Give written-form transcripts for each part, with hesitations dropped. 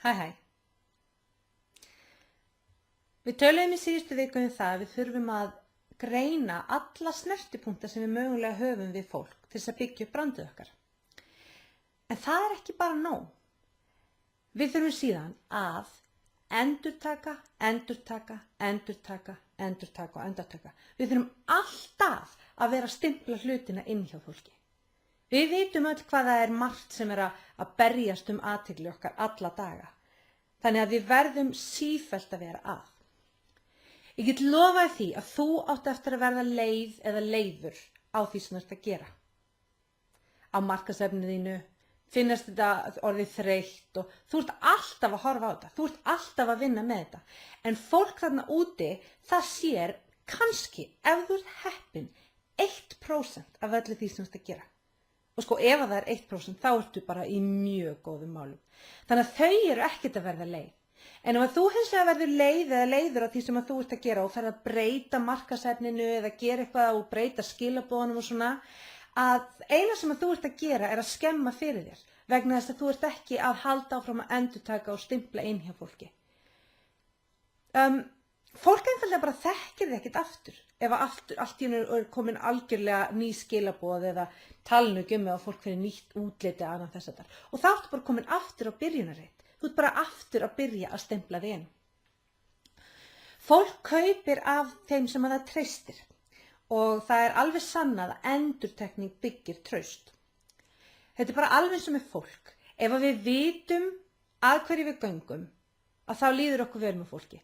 Hæ. Við töluðum í síðustu viku það að við þurfum að greina alla snertipunkta sem við mögulega höfum við fólk til þess að byggja upp brandið okkar. En það ekki bara nóg. Við þurfum síðan að endurtaka. Við þurfum alltaf að vera að stimpla hlutina inn hjá fólki. Við vitum öll hvað það margt sem að berjast athygli okkar alla daga. Þannig að við verðum sífellt að vera að. Ég get lofað því að þú átt eftir að verða leið eða leiður á því sem þú ert að gera. Á markaðsefninu þínu, finnast þetta orðið þreytt og þú ert alltaf að horfa á þetta, þú ert alltaf að vinna með þetta. En fólk þarna úti, það sér kannski, ef þú ert heppin, 1% af öllu því sem þú ert að gera. Og sko, ef það 1%, þá ertu bara í mjög góðum málum. Þannig að þau eru ekkert að verða leið. En ef þú hins vegar verður leið eða leiður á því sem þú ert að gera og þarf að breyta markaðsefninu eða gera eitthvað og breyta skilaboðunum og svona, að eina sem þú ert að gera að skemma fyrir þér vegna þess að þú ert ekki að halda áfram að endurtaka og stimpla inn hjá fólki. Fólk einfaldlega bara þekkir þig ekkert aftur ef allt í einu komin algjörlega ný skilaboð eða talnugum eða fólk fyrir nýtt útliti annað þess að þar. Og þá ertu bara komin aftur á byrjunarreit. Þú ert bara aftur að byrja að stempla þig inn. Fólk kaupir af þeim sem það treystir og það alveg sannað að endurtekning byggir traust. Þetta bara alveg sem fólk. Ef við vitum að hverju við göngum, að þá líður okkur vel með fólki.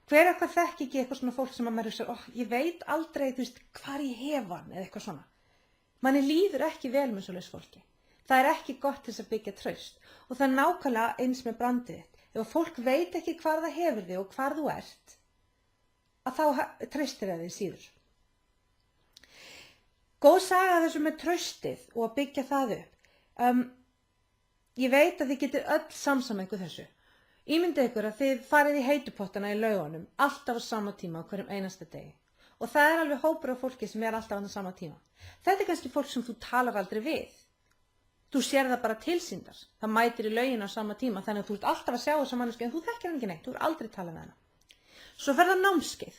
Hver eitthvað þekki ekki eitthvað svona fólk sem að maður hugsa, ég veit aldrei, hvar ég hef hann eða eitthvað svona. Manni líður ekki vel með svoleiðis fólki. Það ekki gott til þess að byggja traust og það nákvæmlega eins með brandið þitt. Ef fólk veit ekki hvar það hefur þig og hvar þú ert, að þá treystir það þig síður. Góð saga þessu með traustið og að byggja það upp. Ég veit að þið getið öll samsama ykkur þessu. Ímyndið ykkur að þið farið í heitupottana í laugunum alltaf á sama tíma á hverjum einasta degi. Og það alveg hópur af fólki sem alltaf á sama tíma. Þetta kannski fólk sem þú talar aldrei við. Þú sér það bara tilsýndar. Það mætir í laugina á sama tíma þannig að þú ert alltaf að sjá þessa manneskju en þú þekkir hann ekki neitt, þú ert aldrei talað með hana. Svo fer það námskeið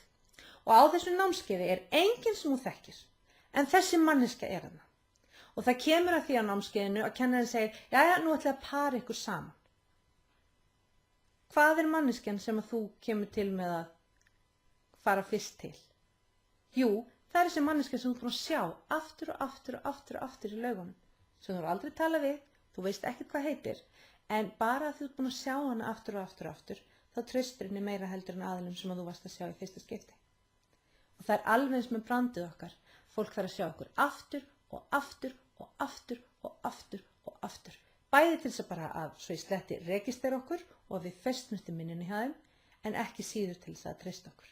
og á þessu námskeiði enginn sem þú þekkir en þessi manneskja hana. Og það kemur að því á námskeiðinu að kennarinn segir, jæja, nú ætla að para ykkur saman. Hvað manneskjan sem að þú kemur til með að fara fyrst til? Jú, það þessi manneskja sem þú búin að sjá aftur í laugunum. Sem þú aldrei talað við, þú veist ekkert hvað heitir, en bara að þú ert búin að sjá hana aftur, þá treystir henni meira heldur en aðilum sem að þú varst að sjá í fyrsta skipti. Og það alveg eins með brandið okkar, fólk þarf að sjá okkur aftur. Bæði til þess að bara að svo í sletti registera okkur og að við festumst í minninni hjá þeim, en ekki síður til þess að treysta okkur.